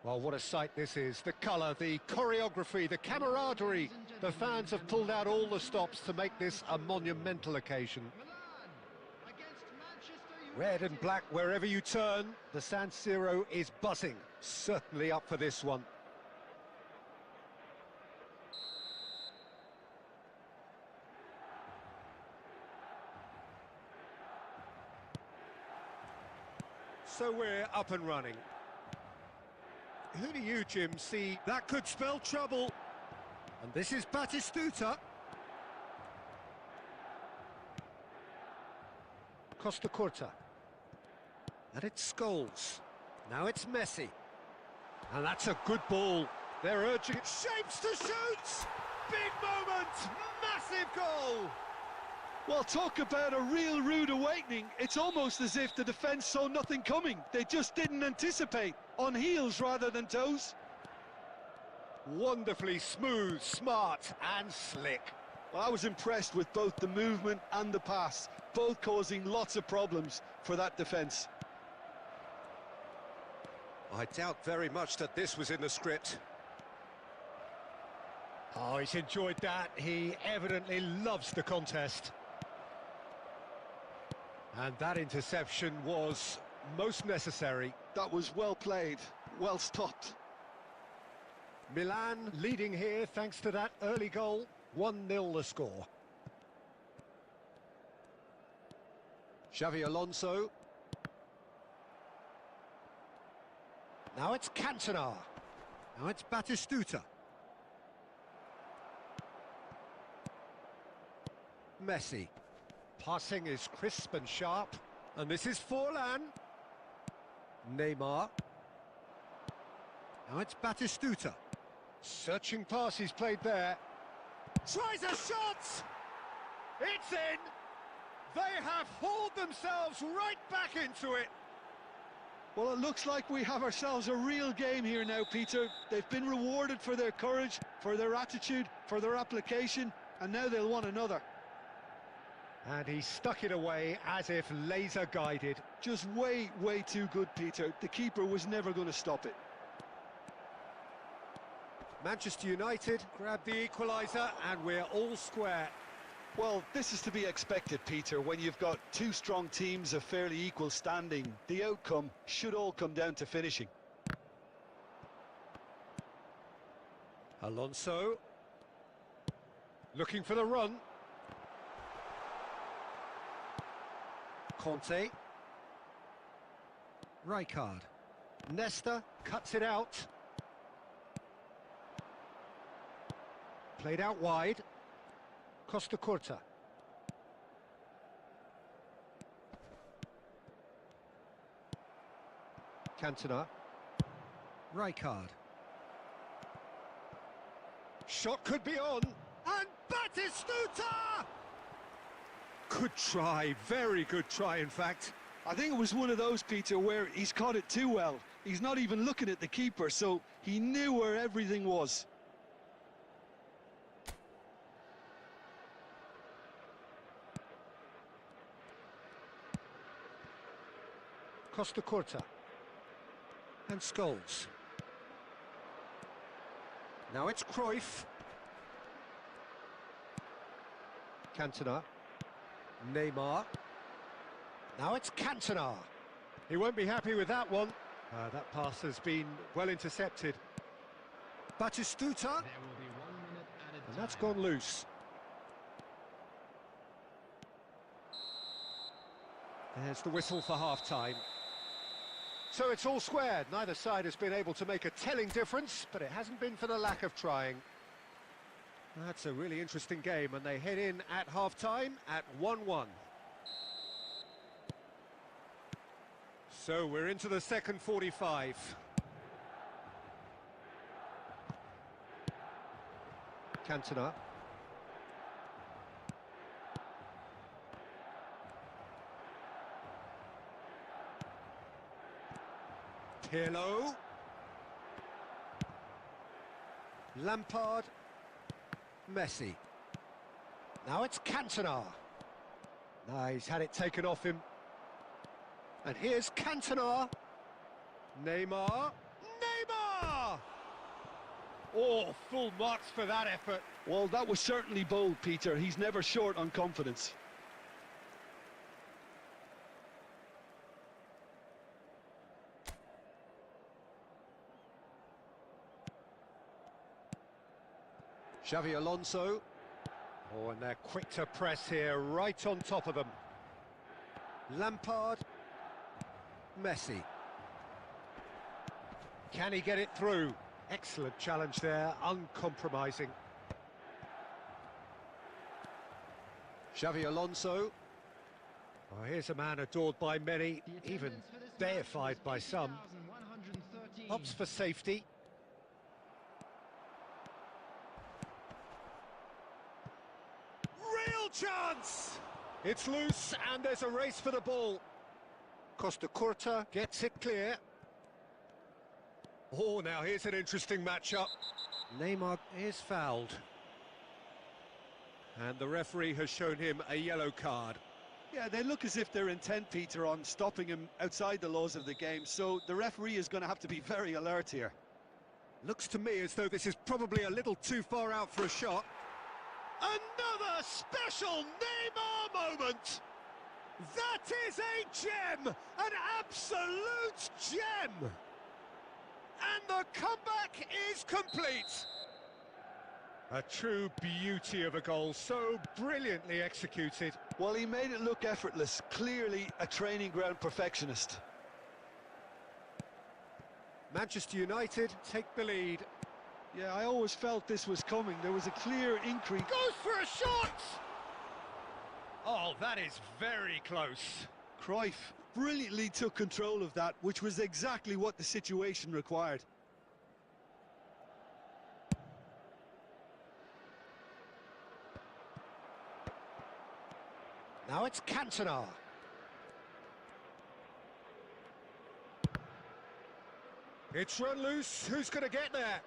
Well, what a sight this is. The colour, the choreography, the camaraderie. The fans have pulled out all the stops to make this a monumental occasion. Red and black wherever you turn, the San Siro is buzzing. Certainly up for this one. So we're up and running. Who do you, Jim, see that could spell trouble? And this is Batistuta. Costa Curta. And it's Scholes. Now it's Messi. And that's a good ball. They're urging it. Shapes to shoot! Big moment! Massive goal! Well, talk about a real rude awakening. It's almost as if the defence saw nothing coming. They just didn't anticipate. On heels rather than toes. Wonderfully smooth, smart and slick. Well, I was impressed with both the movement and the pass, both causing lots of problems for that defence. I doubt very much that this was in the script. Oh, he's enjoyed that. He evidently loves the contest. And that interception was most necessary. That was well played, well stopped. Milan leading here thanks to that early goal. 1-0 the score. Xavi Alonso. Now it's Cantona. Now it's Batistuta. Messi. Passing is crisp and sharp. And this is Forlan. Neymar. Now it's Batistuta. Searching pass he's played there. Tries a shot! It's in! They have hauled themselves right back into it. Well, it looks like we have ourselves a real game here now, Peter. They've been rewarded for their courage, for their attitude, for their application, and now they'll want another. And he stuck it away as if laser-guided. Just way, way too good, Peter. The keeper was never going to stop it. Manchester United grab the equaliser and we're all square. Well, this is to be expected, Peter, when you've got two strong teams of fairly equal standing. The outcome should all come down to finishing. Alonso. Looking for the run. Conte. Rijkaard. Nesta cuts it out. Played out wide. Costa Curta. Cantona. Rijkaard. Shot could be on. And Batistuta! Good try, very good try in fact. I think it was one of those, Peter, where he's caught it too well. He's not even looking at the keeper, so he knew where everything was. Costa Curta. And Scholes. Now it's Cruyff. Cantona. Neymar. Now it's Cantona. He won't be happy with that one. That pass has been well intercepted. Batistuta. And that's gone loose. There's the whistle for half-time. So it's all squared. Neither side has been able to make a telling difference, but it hasn't been for the lack of trying. That's a really interesting game, and they head in at half-time at 1-1. So we're into the second 45. Cantona. Pirlo. Lampard. Messi. Now it's Cantona. Now he's had it taken off him. And here's Cantona. Neymar. Neymar! Oh, full marks for that effort. Well, that was certainly bold, Peter. He's never short on confidence. Xavi Alonso. Oh, and they're quick to press here, right on top of them. Lampard. Messi. Can he get it through? Excellent challenge there, uncompromising. Xavi Alonso. Oh, here's a man adored by many, even deified by some. Opts for safety. Real chance! It's loose and there's a race for the ball. Costa Curta gets it clear. Oh, now here's an interesting matchup. Neymar is fouled. And the referee has shown him a yellow card. Yeah, they look as if they're intent, Peter, on stopping him outside the laws of the game, so the referee is going to have to be very alert here. Looks to me as though this is probably a little too far out for a shot. Another special Neymar moment! That is a gem! An absolute gem! And the comeback is complete! A true beauty of a goal, so brilliantly executed. Well, he made it look effortless, clearly a training ground perfectionist. Manchester United take the lead. Yeah, I always felt this was coming. There was a clear increase. Goes for a shot! Oh, that is very close. Cruyff brilliantly took control of that, which was exactly what the situation required. Now it's Cantona. It's run loose. Who's going to get there?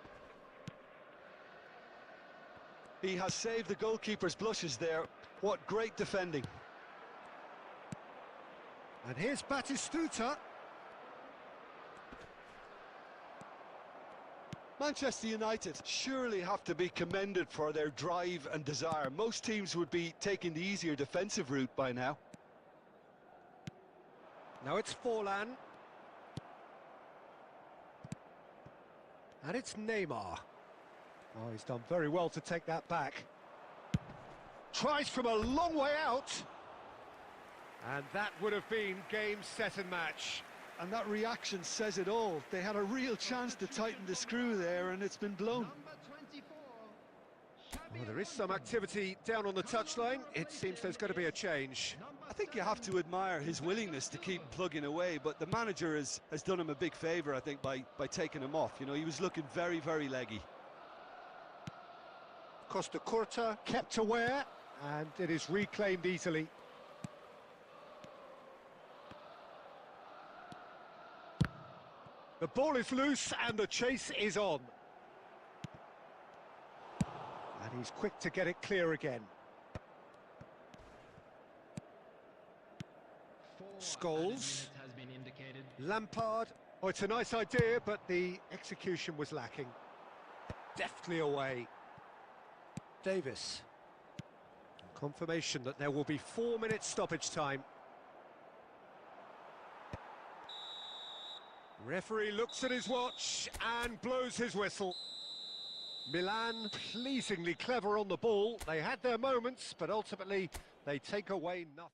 He has saved the goalkeeper's blushes there. What great defending. And here's Batistuta. Manchester United surely have to be commended for their drive and desire. Most teams would be taking the easier defensive route by now. Now it's Forlan. And it's Neymar. Oh, he's done very well to take that back. Tries from a long way out. And that would have been game, set and match. And that reaction says it all. They had a real chance to tighten the screw there, and it's been blown. Well, there is some activity down on the touchline. It seems there's going to be a change. I think you have to admire his willingness to keep plugging away, but the manager has done him a big favour, I think, by taking him off. You know, he was looking very, very leggy. Costa Curta kept aware, and it is reclaimed easily. The ball is loose and the chase is on. And he's quick to get it clear again. Scholes. Lampard. Oh, it's a nice idea, but the execution was lacking. Deftly away. Davis. Confirmation that there will be 4 minutes stoppage time. Referee looks at his watch and blows his whistle. Milan pleasingly clever on the ball. They had their moments, but ultimately they take away nothing.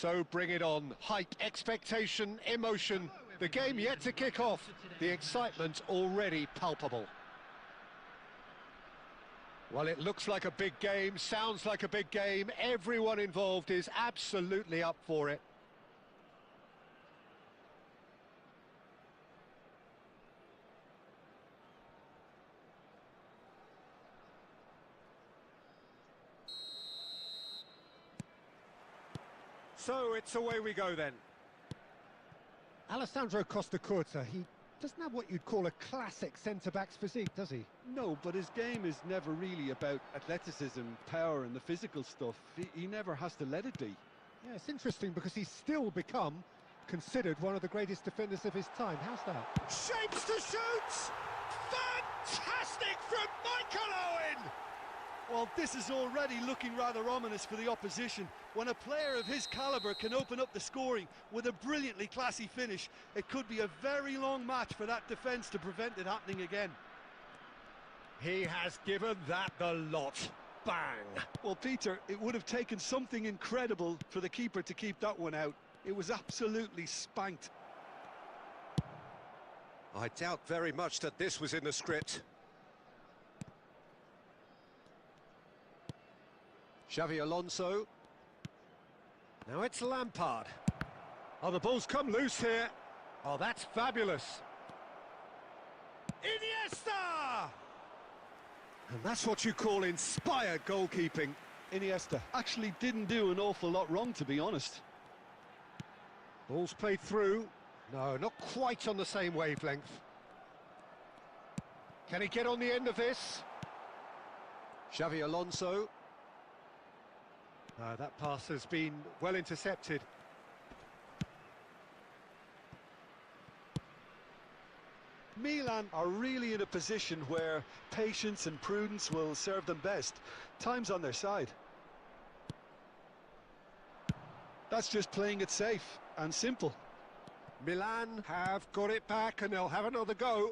So bring it on. Hype, expectation, emotion. The game yet to kick off. The excitement already palpable. Well, it looks like a big game, sounds like a big game. Everyone involved is absolutely up for it. So it's away we go then. Alessandro Costa Curta, he doesn't have what you'd call a classic centre-back's physique, does he? No, but his game is never really about athleticism, power and the physical stuff. He never has to let it be. Yeah, it's interesting because he's still become considered one of the greatest defenders of his time. How's that? Shapes to shoot! Fantastic from Michael Owen! Well, this is already looking rather ominous for the opposition. When a player of his calibre can open up the scoring with a brilliantly classy finish, it could be a very long match for that defence to prevent it happening again. He has given that the lot. Bang! Well, Peter, it would have taken something incredible for the keeper to keep that one out. It was absolutely spanked. I doubt very much that this was in the script. Xavi Alonso. Now it's Lampard. Oh, the ball's come loose here. Oh, that's fabulous. Iniesta! And that's what you call inspired goalkeeping. Iniesta actually didn't do an awful lot wrong, to be honest. Ball's played through. No, not quite on the same wavelength. Can he get on the end of this? Xavi Alonso. That pass has been well intercepted. Milan are really in a position where patience and prudence will serve them best. Time's on their side. That's just playing it safe and simple. Milan have got it back and they'll have another go.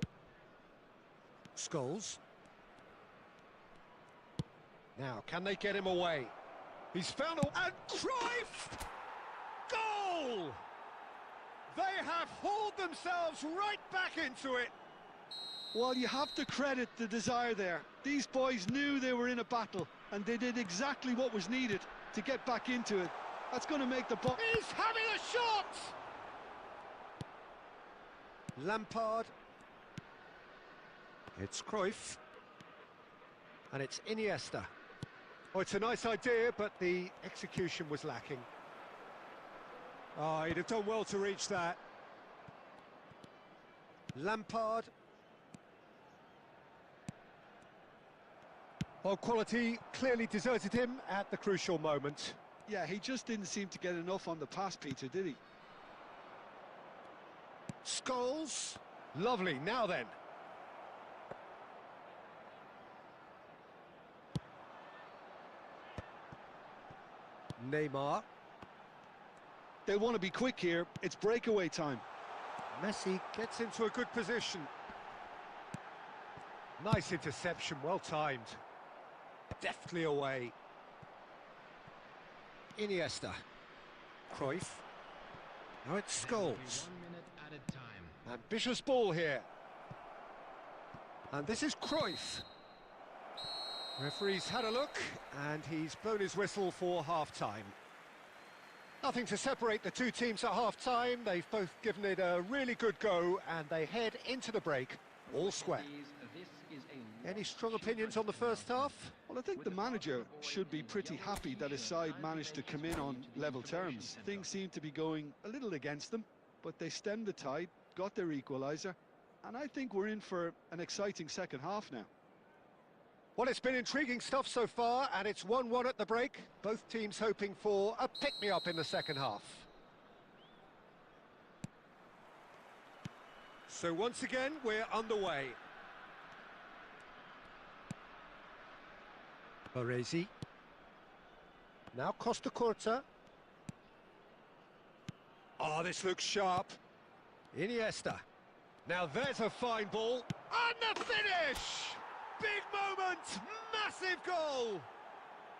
Scholes. Now, can they get him away? He's found a... And Cruyff! Goal! They have hauled themselves right back into it. Well, you have to credit the desire there. These boys knew they were in a battle, and they did exactly what was needed to get back into it. That's going to make the ball... He's having a shot! Lampard. It's Cruyff. And it's Iniesta. Oh, it's a nice idea, but the execution was lacking. Oh, he'd have done well to reach that. Lampard. Well, quality clearly deserted him at the crucial moment. Yeah, he just didn't seem to get enough on the pass, Peter, did he? Scholes. Lovely, now then. Neymar. They want to be quick here. It's breakaway time. Messi gets into a good position. Nice interception, well timed. Deftly away. Iniesta. Cruyff. Now it's Scholes. 1 minute at a time. Ambitious ball here. And this is Cruyff. Referee's had a look, and he's blown his whistle for half-time. Nothing to separate the two teams at half-time. They've both given it a really good go, and they head into the break all square. Any strong opinions on the first half? Well, I think the manager should be pretty happy that his side managed to come in on level terms. Things seem to be going a little against them, but they stemmed the tide, got their equaliser, and I think we're in for an exciting second half now. Well, it's been intriguing stuff so far, and it's 1-1 at the break. Both teams hoping for a pick-me-up in the second half. So once again, we're underway. Baresi. Now Costa Curta. Oh, this looks sharp. Iniesta. Now there's a fine ball. And the finish! Big moment! Massive goal!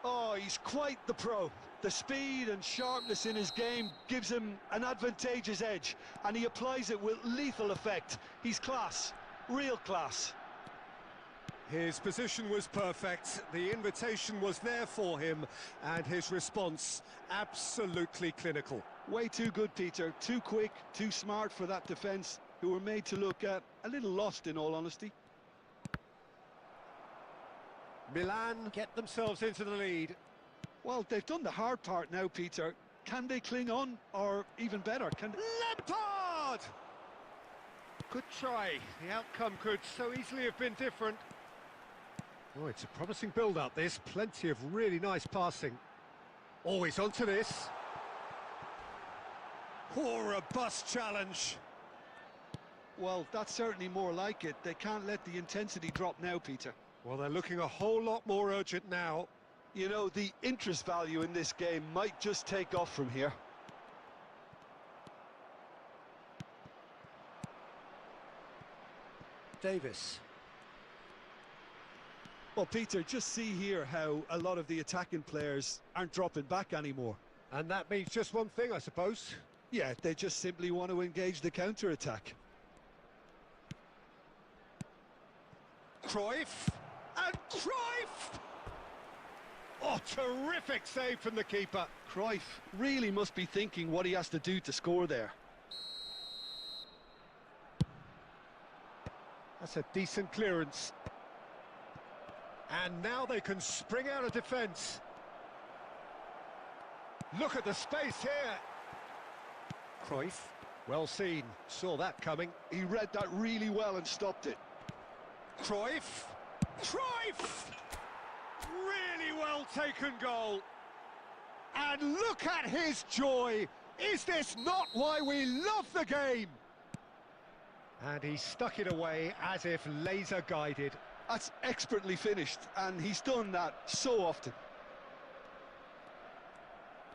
Oh, he's quite the pro. The speed and sharpness in his game gives him an advantageous edge, and he applies it with lethal effect. He's class, real class. His position was perfect, the invitation was there for him, and his response absolutely clinical. Way too good, Peter. Too quick, too smart for that defence, who were made to look a little lost, in all honesty. Milan get themselves into the lead. Well, they've done the hard part now, Peter. Can they cling on, or even better, can they... Lampard! Good try. The outcome could so easily have been different. Oh, it's a promising build-up, this. Plenty of really nice passing. Always onto this. Oh, a robust challenge. Well, that's certainly more like it. They can't let the intensity drop now, Peter. Well, they're looking a whole lot more urgent now. You know, the interest value in this game might just take off from here. Davis. Well, Peter, just see here how a lot of the attacking players aren't dropping back anymore. And that means just one thing, I suppose. Yeah, they just simply want to engage the counter-attack. Cruyff. And Cruyff! Oh, terrific save from the keeper. Cruyff really must be thinking what he has to do to score there. That's a decent clearance. And now they can spring out of defence. Look at the space here. Cruyff, well seen, saw that coming. He read that really well and stopped it. Cruyff! Cruyff! Really well taken goal. And look at his joy. Is this not why we love the game? And he stuck it away as if laser guided. That's expertly finished, and he's done that so often.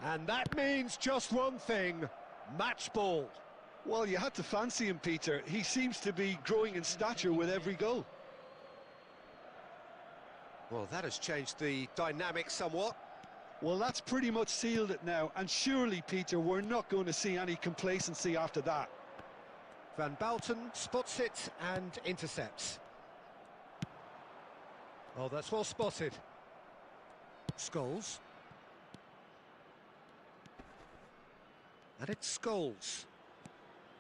And that means just one thing, match ball. Well, you had to fancy him, Peter. He seems to be growing in stature with every goal. Well, that has changed the dynamic somewhat. Well, that's pretty much sealed it now, and surely, Peter, we're not going to see any complacency after that. Van Bouten spots it and intercepts. Oh, that's well spotted. Scholes. And it's Scholes.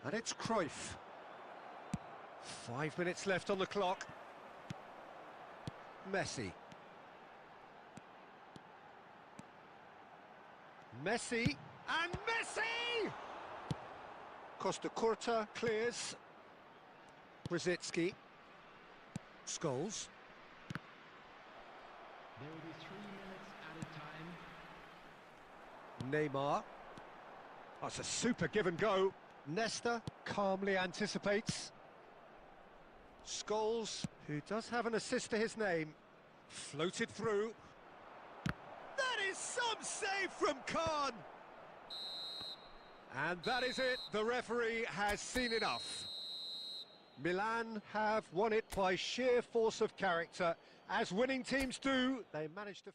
And it's Cruyff. 5 minutes left on the clock. Messi. Messi. And Messi! Costa Curta clears. Brzezinski. Scholes. There will be 3 minutes at a time. Neymar. That's a super give and go. Nesta calmly anticipates. Scholes, who does have an assist to his name, floated through. That is some save from Khan. And that is it. The referee has seen enough. Milan have won it by sheer force of character. As winning teams do, they managed to...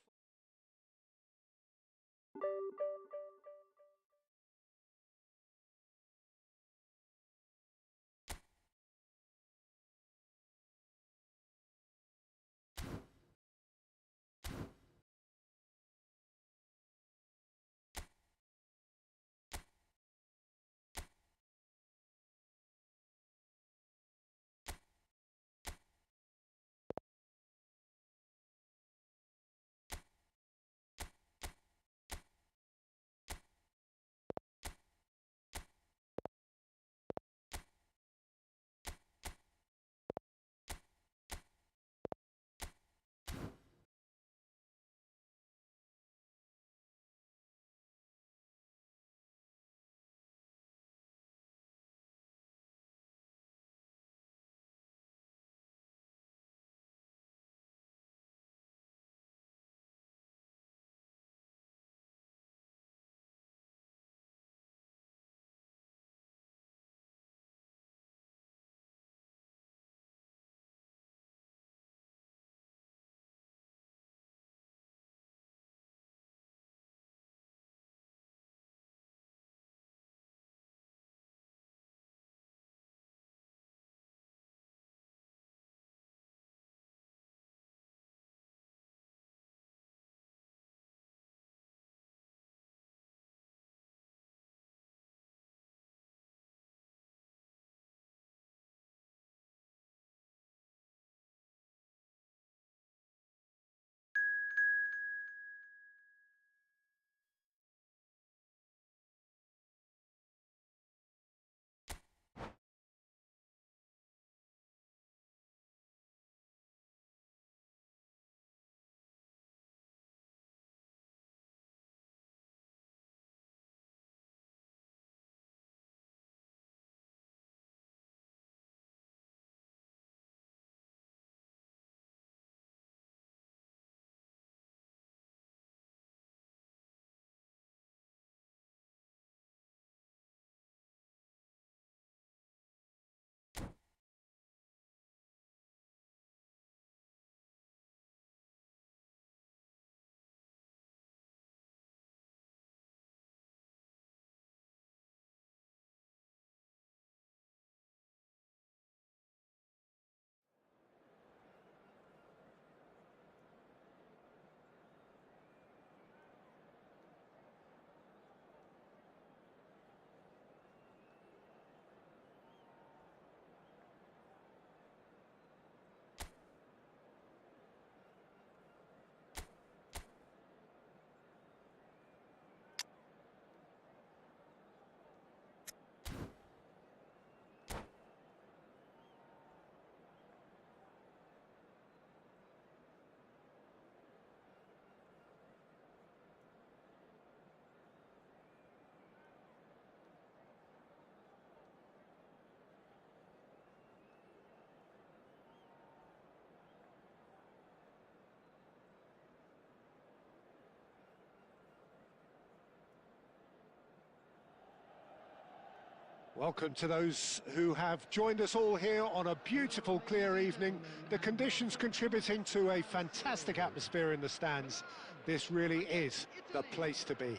Welcome to those who have joined us all here on a beautiful, clear evening. The conditions contributing to a fantastic atmosphere in the stands. This really is the place to be.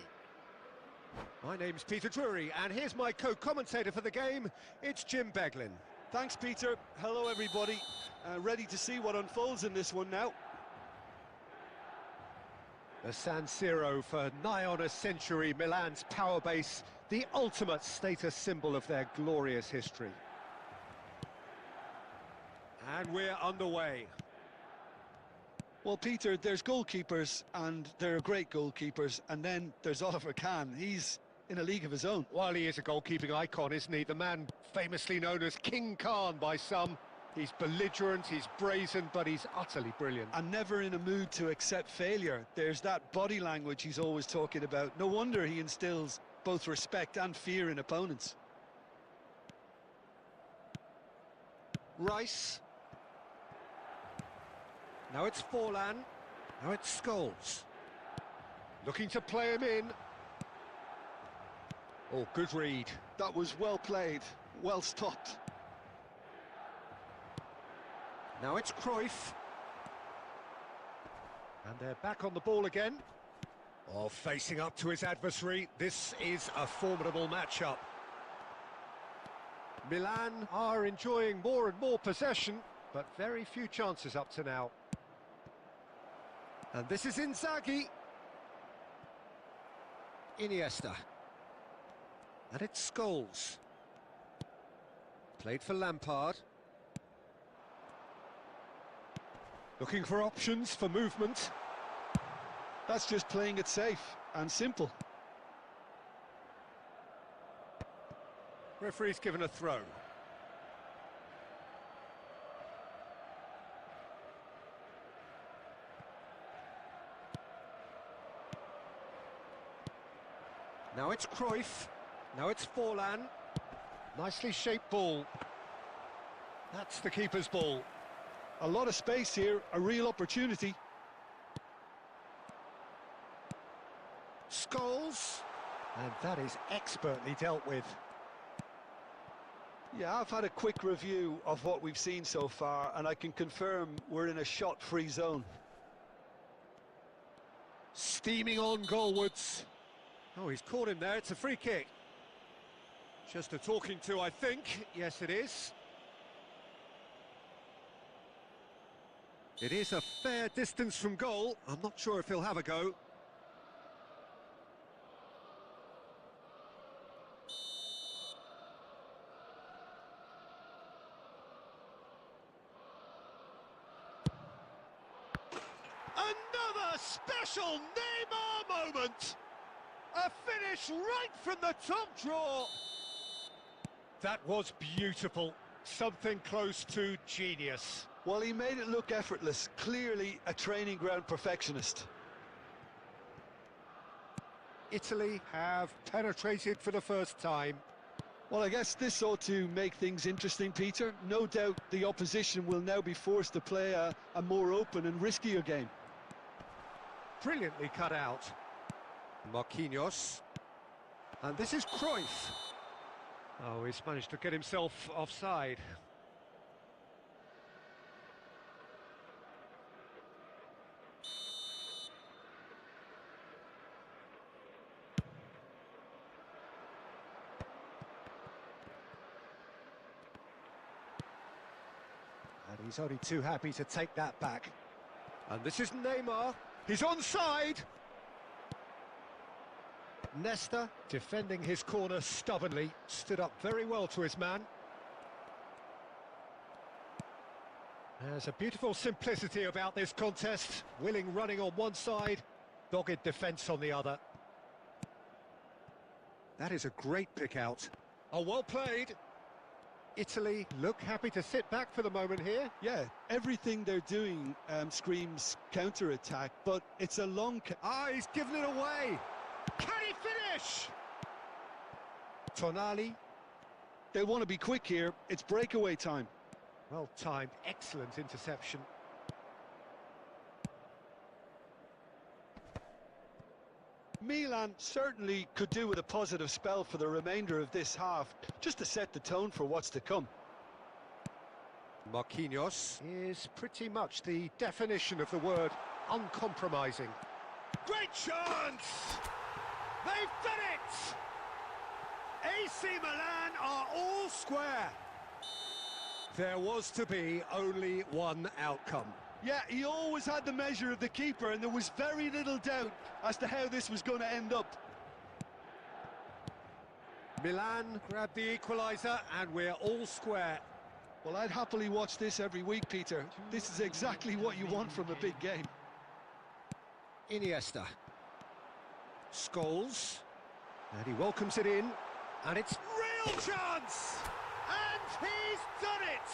My name's Peter Drury, and here's my co-commentator for the game. It's Jim Beglin. Thanks, Peter. Hello, everybody. Ready to see what unfolds in this one now. The San Siro for nigh on a century, Milan's power base, the ultimate status symbol of their glorious history. And we're underway. Well, Peter, there's goalkeepers, and there are great goalkeepers, and then there's Oliver Kahn. He's in a league of his own. While he is a goalkeeping icon, isn't he? The man famously known as King Khan by some. He's belligerent, he's brazen, but he's utterly brilliant. And never in a mood to accept failure. There's that body language he's always talking about. No wonder he instills both respect and fear in opponents. Rice. Now it's Forlan. Now it's Scholes. Looking to play him in. Oh, good read. That was well played, well stopped. Now it's Cruyff. And they're back on the ball again. Oh, facing up to his adversary. This is a formidable matchup. Milan are enjoying more and more possession, but very few chances up to now. And this is Inzaghi. Iniesta. And it's Scholes. Played for Lampard. Looking for options for movement. That's just playing it safe and simple. Referee's given a throw. Now it's Cruyff. Now it's Forlan. Nicely shaped ball. That's the keeper's ball. A lot of space here, a real opportunity. Scholes. And that is expertly dealt with. Yeah, I've had a quick review of what we've seen so far, and I can confirm we're in a shot-free zone. Steaming on goalwards. Oh, he's caught him there. It's a free kick. Just a talking to, I think. Yes, it is. It is a fair distance from goal. I'm not sure if he'll have a go. Another special Neymar moment! A finish right from the top draw! That was beautiful. Something close to genius. Well, he made it look effortless. Clearly a training ground perfectionist. Italy have penetrated for the first time. Well, I guess this ought to make things interesting, Peter. No doubt the opposition will now be forced to play a more open and riskier game. Brilliantly cut out. Marquinhos. And this is Cruyff. Oh, he's managed to get himself offside. And he's only too happy to take that back. And this is Neymar. He's onside. Nesta, defending his corner stubbornly, stood up very well to his man. There's a beautiful simplicity about this contest. Willing running on one side, dogged defence on the other. That is a great pick out. Oh, well played. Italy look happy to sit back for the moment here. Yeah, everything they're doing screams counter-attack, but it's a long... He's given it away. Can he finish? Tonali. They want to be quick here. It's breakaway time. Well timed, excellent Milan certainly could do with a positive spell for the remainder of this half, just to set the tone for what's to come. Marquinhos is pretty much the definition of the word uncompromising. Great chance! They've done it! AC Milan are all square. There was to be only one outcome. Yeah, he always had the measure of the keeper, and there was very little doubt as to how this was going to end up. Milan grabbed the equaliser, and we're all square. Well, I'd happily watch this every week, Peter. This is exactly what you want from a big game. Iniesta. Scholes. And he welcomes it in. And it's real chance! And he's done it!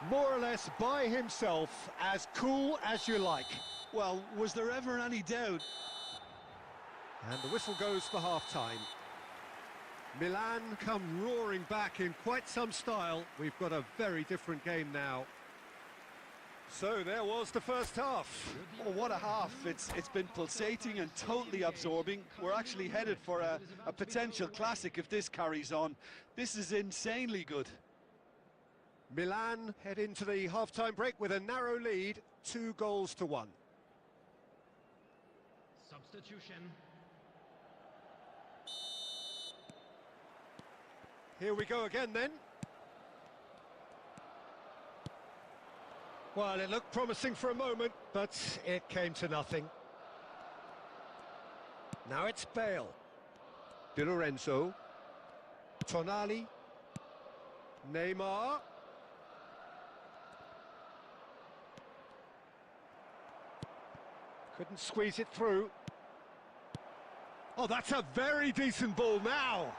More or less by himself, as cool as you like. Well, was there ever any doubt? And the whistle goes for half-time. Milan come roaring back in quite some style. We've got a very different game now. So there was the first half. Oh, what a half. It's been pulsating and totally absorbing. We're actually headed for a potential classic if this carries on. This is insanely good. Milan head into the half-time break with a narrow lead, 2-1. Substitution. Here we go again then. Well, it looked promising for a moment, but it came to nothing. Now it's Bale. Di Lorenzo. Tonali. Neymar. Couldn't squeeze it through. Oh, that's a very decent ball now.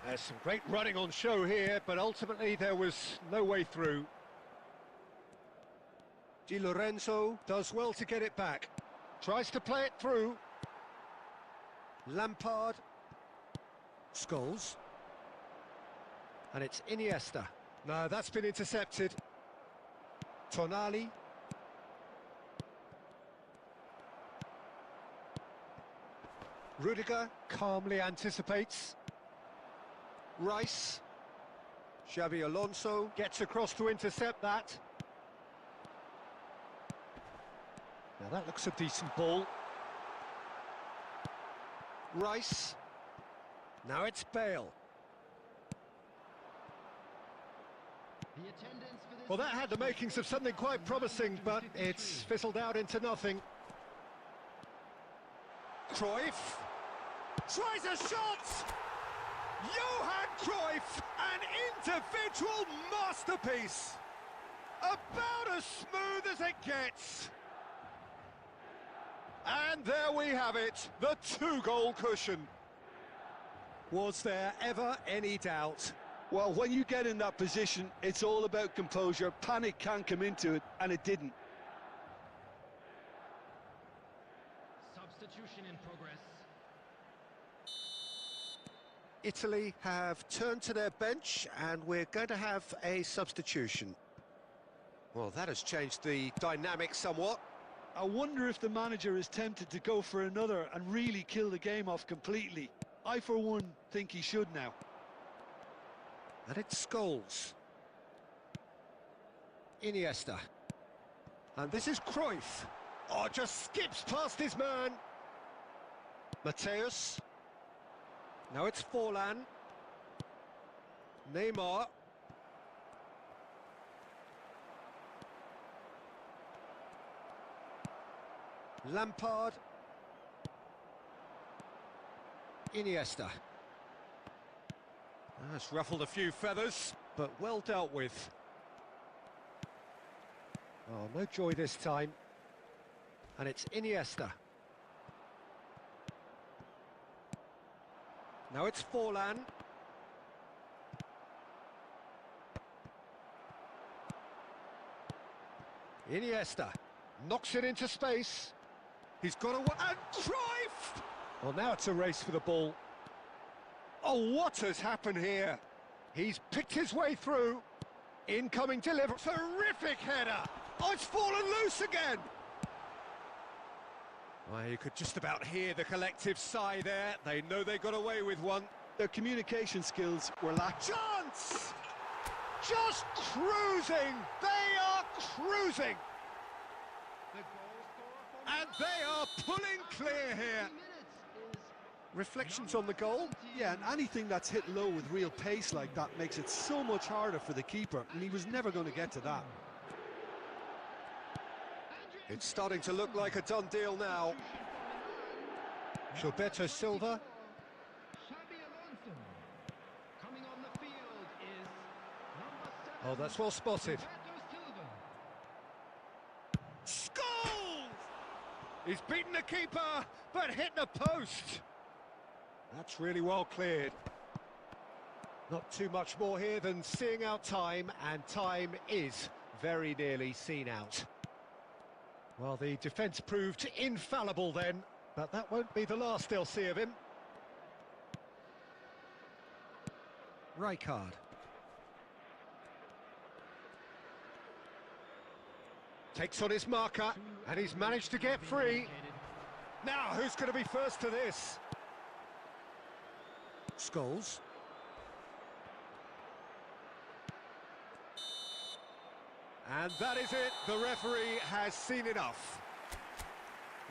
There's some great running on show here, but ultimately there was no way through. Di Lorenzo does well to get it back. Tries to play it through. Lampard. Scholes. And it's Iniesta. No, that's been intercepted. Tonali. Rudiger calmly anticipates. Rice. Xabi Alonso gets across to intercept that. Now that looks a decent ball. Rice. Now it's Bale. Well, that had the makings of something quite promising, but it's fizzled out into nothing. Cruyff tries a shot! Johan Cruyff, an individual masterpiece! About as smooth as it gets! And there we have it, the 2-goal cushion. Was there ever any doubt? Well, when you get in that position, it's all about composure. Panic can come into it, and it didn't. Substitution in progress. Italy have turned to their bench, and we're going to have a substitution. Well, that has changed the dynamic somewhat. I wonder if the manager is tempted to go for another and really kill the game off completely. I, for one, think he should now. And it's Scholes. Iniesta. And this is Cruyff. Oh, just skips past his man. Mateus. Now it's Forlan. Neymar. Lampard. Iniesta. That's ruffled a few feathers, but well dealt with. Oh, no joy this time. And it's Iniesta. Now it's Forlan. Iniesta knocks it into space. He's got a... And Cruyff! Well, now it's a race for the ball. Oh, what has happened here? He's picked his way through. Incoming delivery. Terrific header. Oh, it's fallen loose again. Well, you could just about hear the collective sigh there. They know they got away with one. Their communication skills were lacking. Chance! Just cruising! They are cruising! And they are pulling clear here. Reflections on the goal? Yeah, and anything that's hit low with real pace like that makes it so much harder for the keeper, and he was never going to get to that. It's starting to look like a done deal now. Gilberto Silva. Oh, that's well spotted. Scholes! He's beaten the keeper, but hit the post. That's really well cleared. Not too much more here than seeing out time, and time is very nearly seen out. Well, the defence proved infallible then, but that won't be the last they'll see of him. Rijkaard. Takes on his marker, and he's managed to get free. Now, who's going to be first to this? Scholes. And that is it. The referee has seen enough.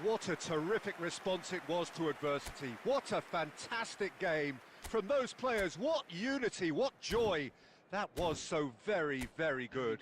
What a terrific response it was to adversity. What a fantastic game from those players. What unity, what joy. That was so very, very good.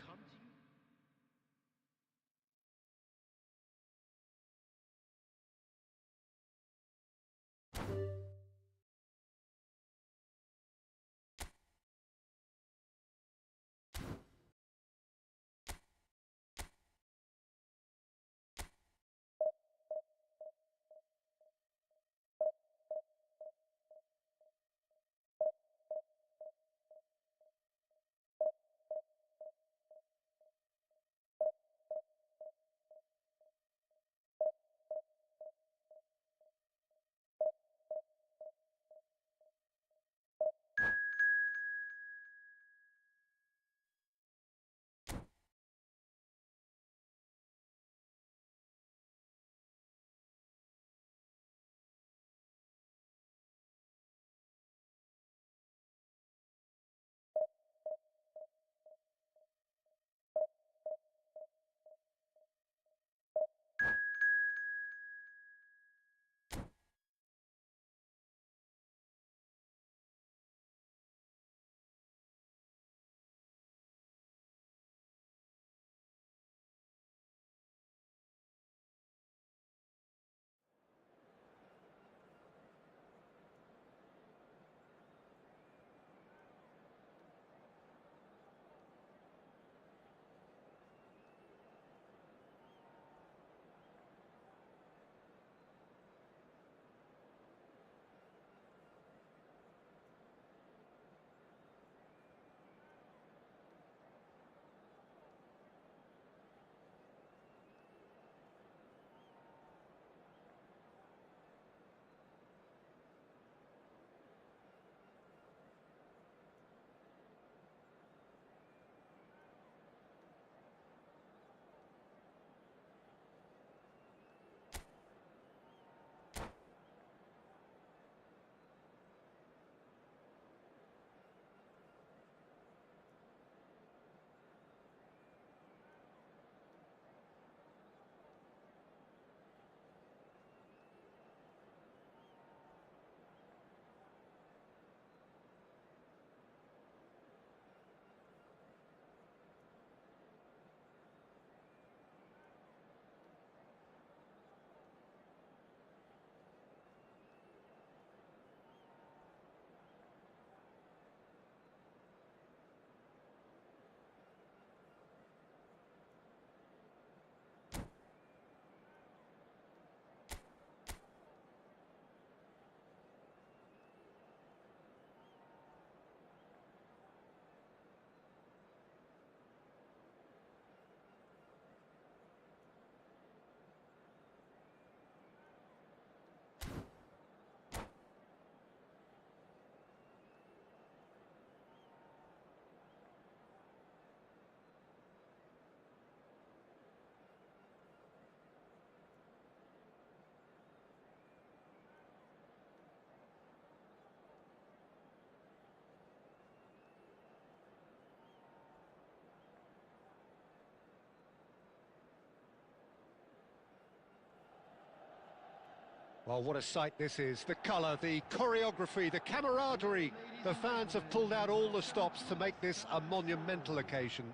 Well, what a sight this is. The colour, the choreography, the camaraderie. The fans have pulled out all the stops to make this a monumental occasion.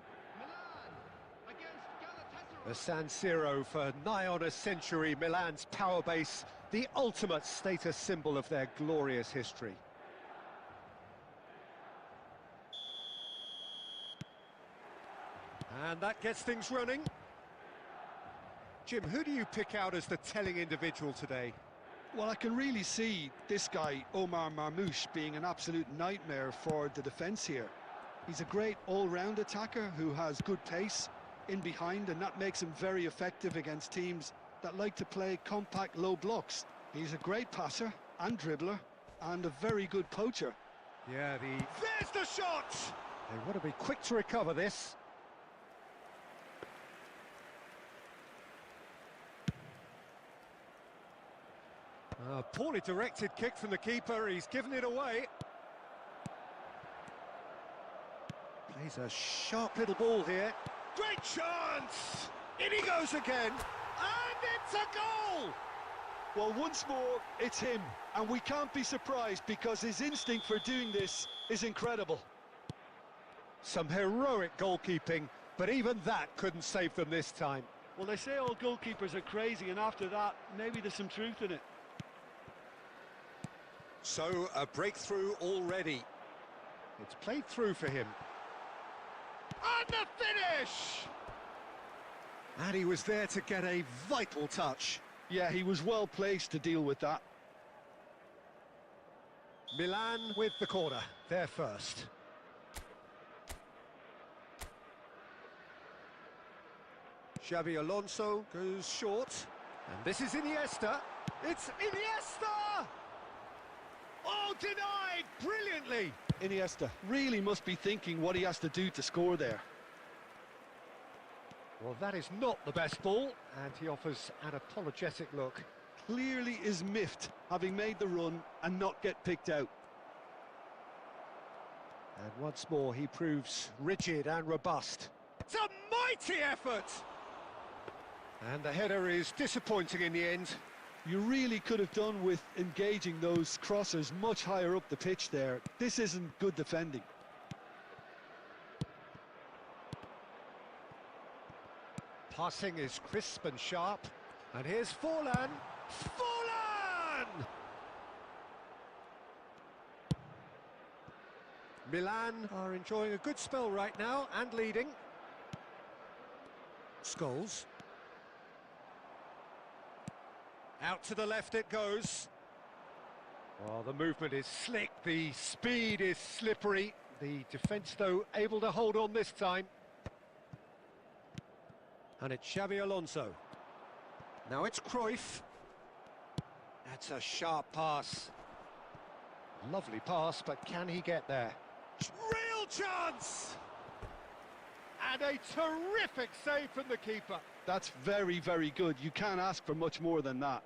The San Siro for nigh on a century, Milan's power base, the ultimate status symbol of their glorious history. And that gets things running. Jim, who do you pick out as the telling individual today? Well, I can really see this guy, Omar Marmoush, being an absolute nightmare for the defence here. He's a great all-round attacker who has good pace in behind, and that makes him very effective against teams that like to play compact low blocks. He's a great passer and dribbler and a very good poacher. Yeah, there's the shot! They want to be quick to recover this. A poorly directed kick from the keeper, he's given it away. Plays a sharp little ball here. Great chance! In he goes again, and it's a goal! Well, once more, it's him, and we can't be surprised because his instinct for doing this is incredible. Some heroic goalkeeping, but even that couldn't save them this time. Well, they say all goalkeepers are crazy, and after that, maybe there's some truth in it. So, a breakthrough already. It's played through for him. And the finish! And he was there to get a vital touch. Yeah, he was well placed to deal with that. Milan with the corner, they're first. Xavi Alonso goes short. And this is Iniesta. It's Iniesta! Oh, denied brilliantly! Iniesta really must be thinking what he has to do to score there. Well, that is not the best ball, and he offers an apologetic look. Clearly is miffed, having made the run and not get picked out. And once more, he proves rigid and robust. It's a mighty effort! And the header is disappointing in the end. You really could have done with engaging those crossers much higher up the pitch there. This isn't good defending. Passing is crisp and sharp. And here's Forlan. Forlan! Milan are enjoying a good spell right now and leading. Scholes. Out to the left it goes. Oh, the movement is slick, the speed is slippery. The defence, though, able to hold on this time. And it's Xavi Alonso. Now it's Cruyff. That's a sharp pass. Lovely pass, but can he get there? Real chance! And a terrific save from the keeper. That's very, very good. You can't ask for much more than that.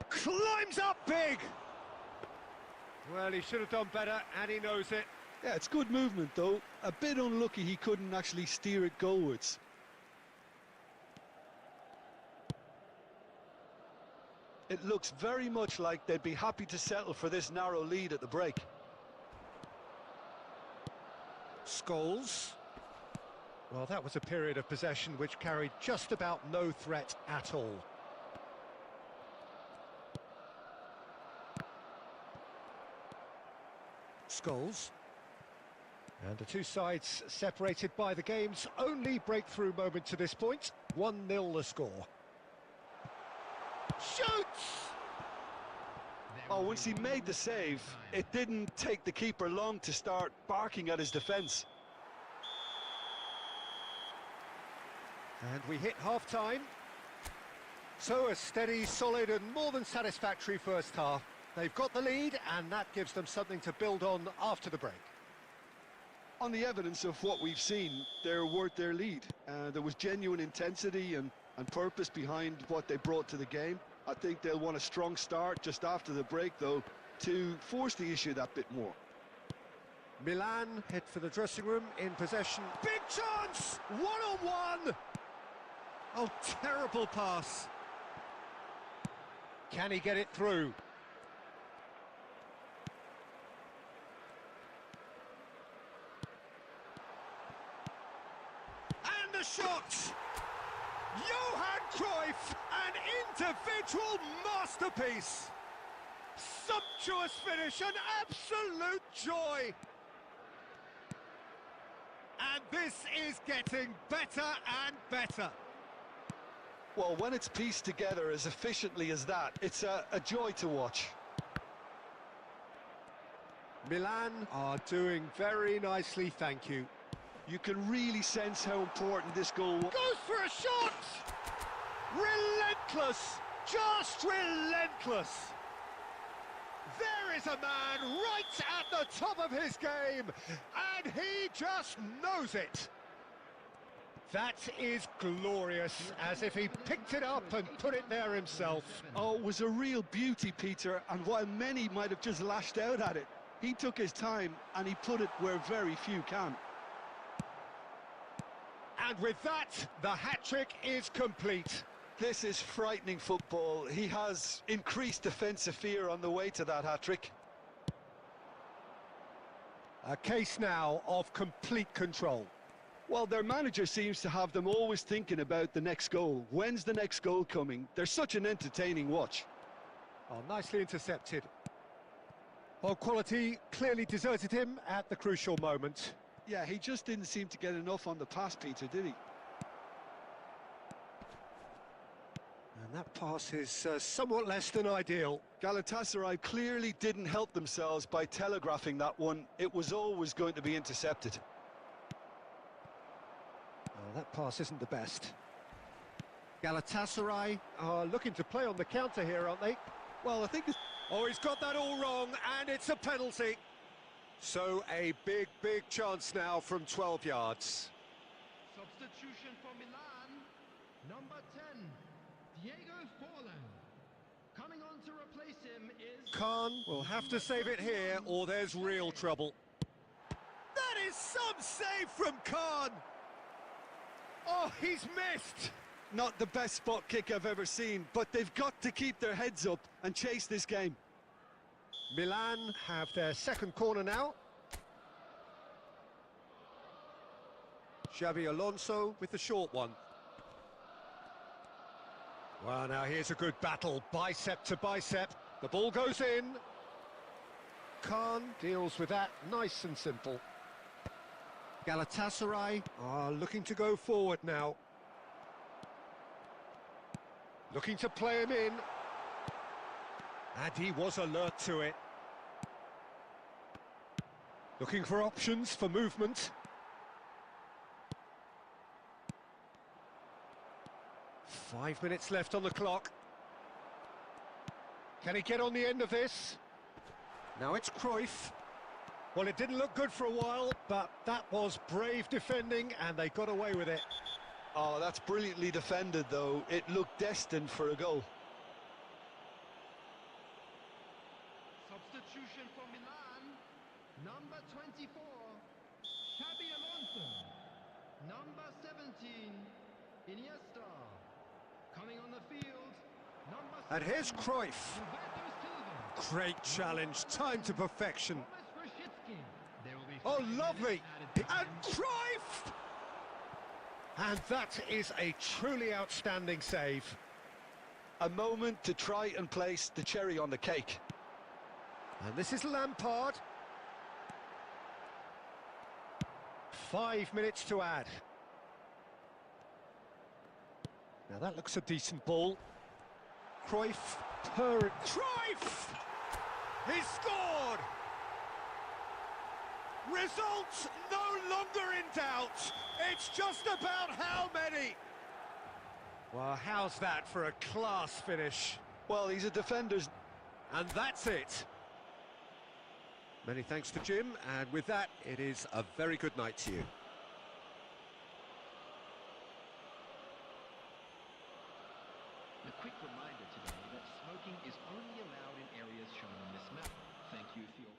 Climbs up big! Well, he should have done better, and he knows it. Yeah, it's good movement, though. A bit unlucky he couldn't actually steer it goalwards. It looks very much like they'd be happy to settle for this narrow lead at the break. Scholes. Well, that was a period of possession which carried just about no threat at all. Scholes. And the two sides separated by the game's only breakthrough moment to this point. 1-0 the score. Shoots! Oh, once he made the save, it didn't take the keeper long to start barking at his defence. And we hit half-time. So a steady, solid and more than satisfactory first half. They've got the lead, and that gives them something to build on after the break. On the evidence of what we've seen, they're worth their lead. There was genuine intensity and purpose behind what they brought to the game. I think they'll want a strong start just after the break, though, to force the issue that bit more. Milan head for the dressing room in possession. Big chance! One-on-one! Oh, terrible pass. Can he get it through? And the shot! Johan Cruyff, an individual masterpiece! Sumptuous finish, an absolute joy! And this is getting better and better. Well, when it's pieced together as efficiently as that, it's a joy to watch. Milan are doing very nicely, thank you. You can really sense how important this goal was. Goes for a shot! Relentless! Just relentless! There is a man right at the top of his game, and he just knows it. That is glorious, as if he picked it up and put it there himself. Oh, it was a real beauty, Peter, and while many might have just lashed out at it, he took his time and he put it where very few can. And with that, the hat-trick is complete. This is frightening football. He has increased defensive fear on the way to that hat-trick. A case now of complete control. Well, their manager seems to have them always thinking about the next goal. When's the next goal coming? They're such an entertaining watch. Oh, nicely intercepted. Well, quality clearly deserted him at the crucial moment. Yeah, he just didn't seem to get enough on the pass, Peter, did he? And that pass is somewhat less than ideal. Galatasaray clearly didn't help themselves by telegraphing that one. It was always going to be intercepted. Oh, that pass isn't the best. Galatasaray are looking to play on the counter here, aren't they? Well, I think this... Oh, he's got that all wrong, and it's a penalty. So a big, big chance now from 12 yards. Substitution for Milan. Number 10, Diego Forlan. Coming on to replace him is... Khan will have to save it here, or there's real trouble. That is some save from Khan! Oh, he's missed! Not the best spot kick I've ever seen, but they've got to keep their heads up and chase this game. Milan have their second corner now. Xabi Alonso with the short one. Well, now here's a good battle, bicep to bicep. The ball goes in. Khan deals with that, nice and simple. Galatasaray are looking to go forward now. Looking to play him in. And he was alert to it. Looking for options for movement. Five minutes left on the clock. Can he get on the end of this? Now it's Cruyff. Well, it didn't look good for a while, but that was brave defending, and they got away with it. Oh, that's brilliantly defended, though. It looked destined for a goal. Substitution for Milan. Number 24, Xabi Alonso. Number 17, Iniesta. Coming on the field, number... And here's Cruyff. Great challenge, time to perfection. Oh, lovely! And Cruyff! And that is a truly outstanding save. A moment to try and place the cherry on the cake. And this is Lampard. 5 minutes to add. Now that looks a decent ball. Cruyff, Cruyff! He scored! Results no longer in doubt. It's just about how many. Well, how's that for a class finish? Well, he's a defender's... And that's it. Many thanks to Jim, and with that, it is a very good night to you. A quick reminder today that smoking is only allowed in areas shown on this map. Thank you for your...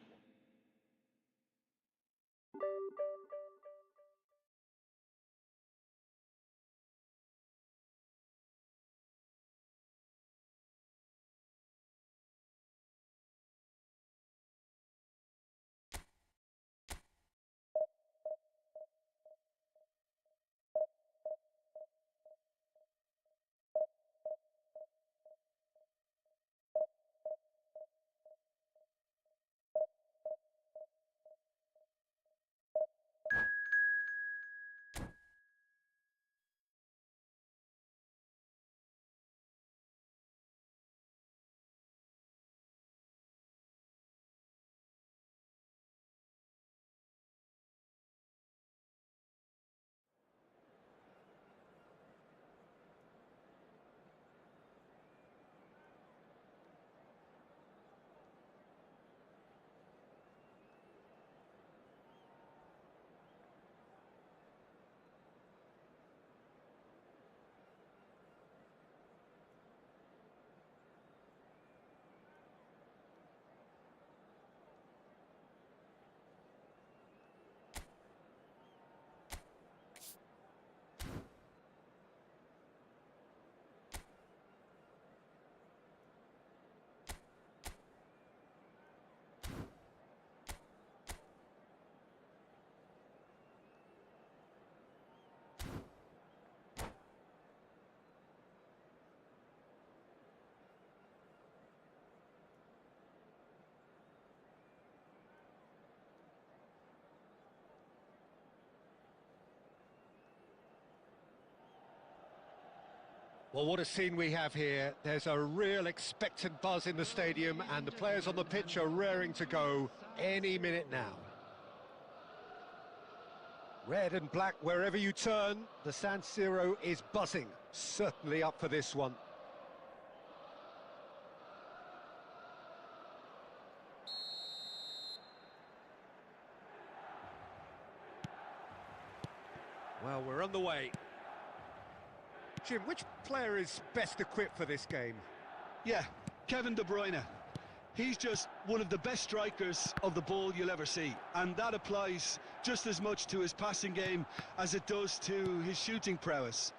Well, what a scene we have here. There's a real expectant buzz in the stadium, and the players on the pitch are raring to go any minute now. Red and black wherever you turn, the San Siro is buzzing. Certainly up for this one. Well, we're on the way. Jim, which player is best equipped for this game? Yeah, Kevin De Bruyne. He's just one of the best strikers of the ball you'll ever see, and that applies just as much to his passing game as it does to his shooting prowess.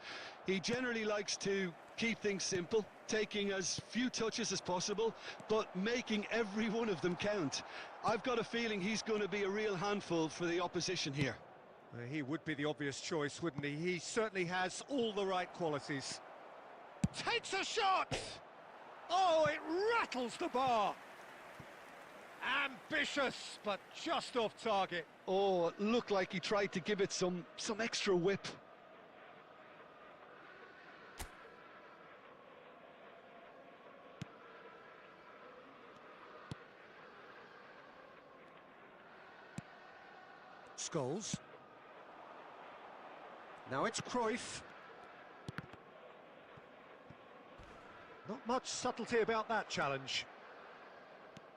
He generally likes to keep things simple, taking as few touches as possible, but making every one of them count. I've got a feeling he's going to be a real handful for the opposition here. He would be the obvious choice, wouldn't he? He certainly has all the right qualities. Takes a shot! Oh, it rattles the bar! Ambitious, but just off target. Oh, it looked like he tried to give it some extra whip. Scholes. Now it's Cruyff. Not much subtlety about that challenge.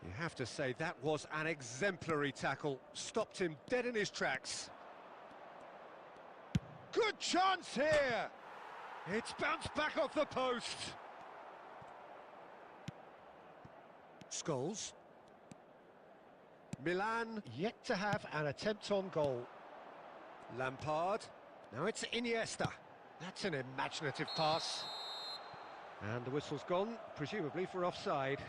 You have to say that was an exemplary tackle. Stopped him dead in his tracks. Good chance here! It's bounced back off the post. Scholes. Milan yet to have an attempt on goal. Lampard. Now it's Iniesta. That's an imaginative pass. And the whistle's gone, presumably for offside.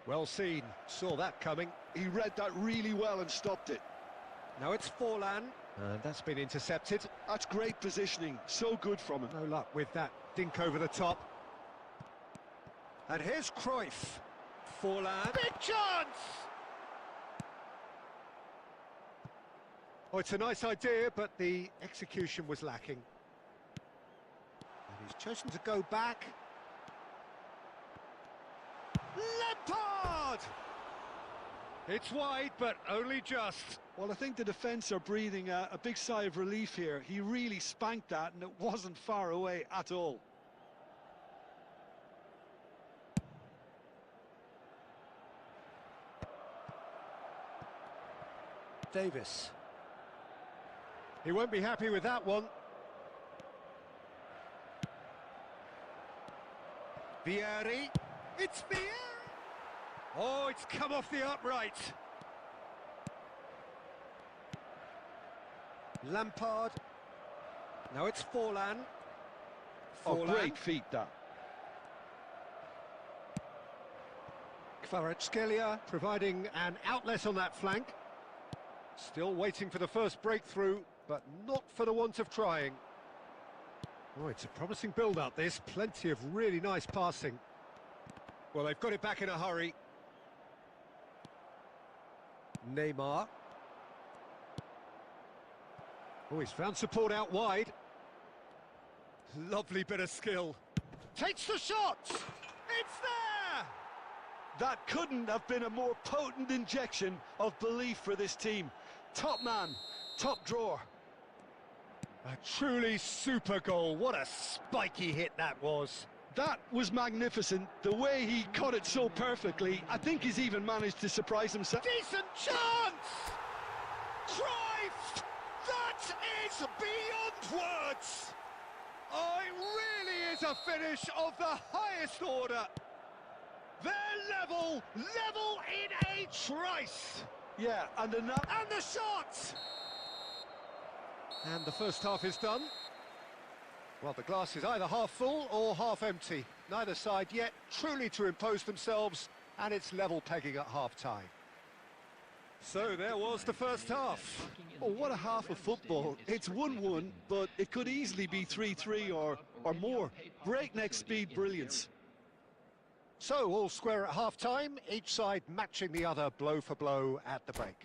Well seen, saw that coming. He read that really well and stopped it. Now it's Forlan, and that's been intercepted. That's great positioning, so good from him. No luck with that dink over the top. And here's Cruyff. Forlan. Big chance! Oh, it's a nice idea, but the execution was lacking. And he's chosen to go back. Lampard! It's wide, but only just. Well, I think the defence are breathing a big sigh of relief here. He really spanked that, and it wasn't far away at all. Davis. He won't be happy with that one. Vieri. It's Vieri! Oh, it's come off the upright. Lampard. Now it's Forlan. Oh, great feat, that. Kvaratskhelia providing an outlet on that flank. Still waiting for the first breakthrough, but not for the want of trying. Oh, it's a promising build-up, this. Plenty of really nice passing. Well, they've got it back in a hurry. Neymar. Oh, he's found support out wide. Lovely bit of skill. Takes the shot! It's there! That couldn't have been a more potent injection of belief for this team. Top man, top drawer. A truly super goal. What a spiky hit that was. That was magnificent. The way he caught it so perfectly, I think he's even managed to surprise himself. Decent chance! Cruyff! That is beyond words! Oh, it really is a finish of the highest order. They're level in a trice. Yeah, and And the shot! And the first half is done. Well, the glass is either half full or half empty. Neither side yet truly to impose themselves, and it's level pegging at half-time. So there was the first half. Oh, what a half of football. It's 1-1, but it could easily be 3-3 or more. Breakneck speed brilliance. So all square at half-time, each side matching the other blow for blow at the break.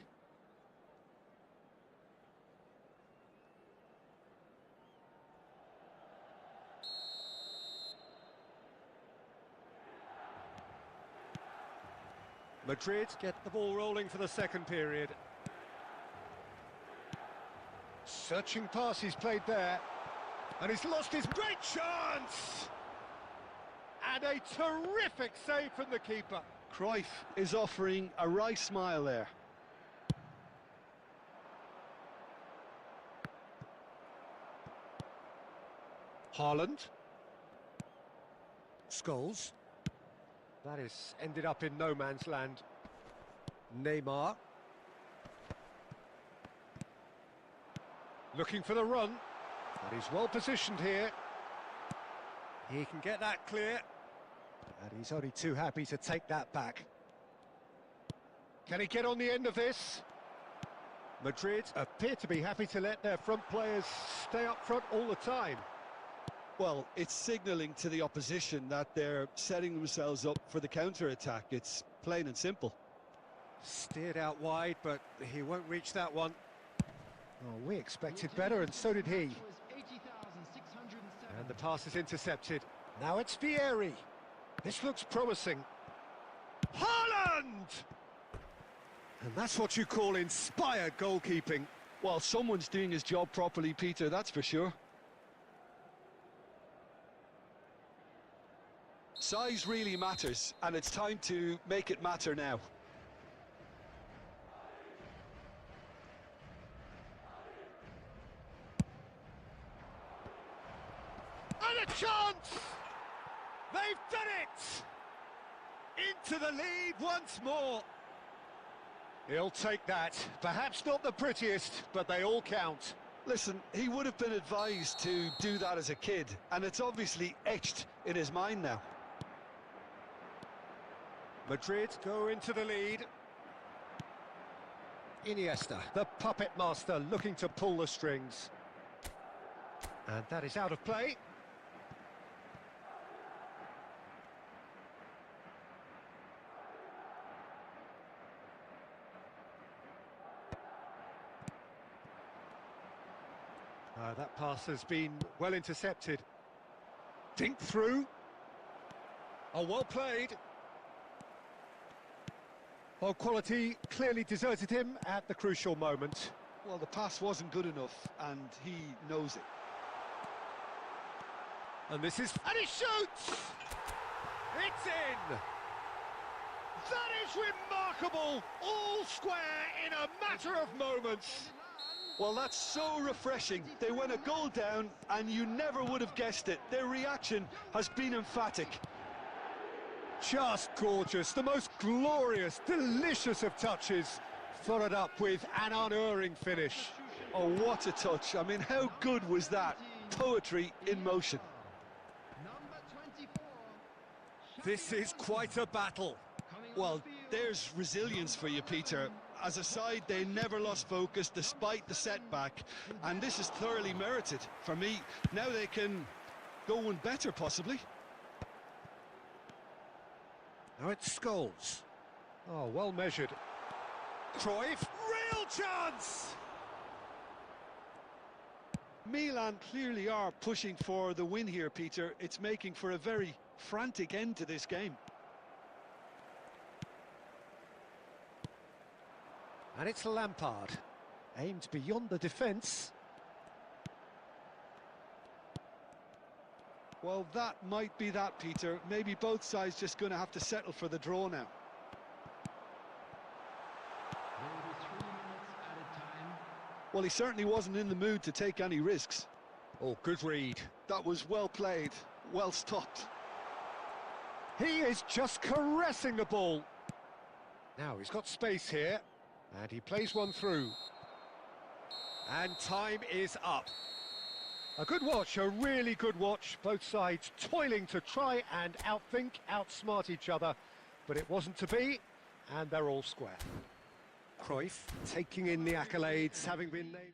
Madrid get the ball rolling for the second period. Searching pass he's played there. And he's lost his great chance! And a terrific save from the keeper. Cruyff is offering a wry smile there. Haaland. Scholes. That is ended up in no man's land. Neymar. Looking for the run. But he's well positioned here. He can get that clear. And he's only too happy to take that back. Can he get on the end of this? Madrid appear to be happy to let their front players stay up front all the time. Well, it's signalling to the opposition that they're setting themselves up for the counter-attack. It's plain and simple. Steered out wide, but he won't reach that one. Oh, we expected better, and so did he. And the pass is intercepted. Now it's Vieri. This looks promising. Haaland! And that's what you call inspired goalkeeping. Well, someone's doing his job properly, Peter, that's for sure. Size really matters, and it's time to make it matter now. And a chance! They've done it! Into the lead once more. He'll take that. Perhaps not the prettiest, but they all count. Listen, he would have been advised to do that as a kid, and it's obviously etched in his mind now. Madrid go into the lead. Iniesta, the puppet master, looking to pull the strings. And that is out of play. That pass has been well intercepted. Dink through. Oh, well played. Well, quality clearly deserted him at the crucial moment. Well, the pass wasn't good enough, and he knows it. And this is... And he shoots! It's in! That is remarkable! All square in a matter of moments. Well, that's so refreshing. They went a goal down, and you never would have guessed it. Their reaction has been emphatic. Just gorgeous, the most glorious, delicious of touches, followed up with an unerring finish. Oh, what a touch. I mean, how good was that? Poetry in motion. This is quite a battle. Well, there's resilience for you, Peter. As a side, they never lost focus despite the setback, and this is thoroughly merited. For me, now they can go one better, possibly. Now it's Scholes. Oh, well measured. Cruyff, real chance! Milan clearly are pushing for the win here, Peter. It's making for a very frantic end to this game. And it's Lampard. Aimed beyond the defence. Well, that might be that, Peter. Maybe both sides just going to have to settle for the draw now. Well, he certainly wasn't in the mood to take any risks. Oh, good read. That was well played, well stopped. He is just caressing the ball. Now he's got space here, and he plays one through. And time is up. A good watch, a really good watch. Both sides toiling to try and outthink, outsmart each other. But it wasn't to be, and they're all square. Cruyff taking in the accolades, having been named.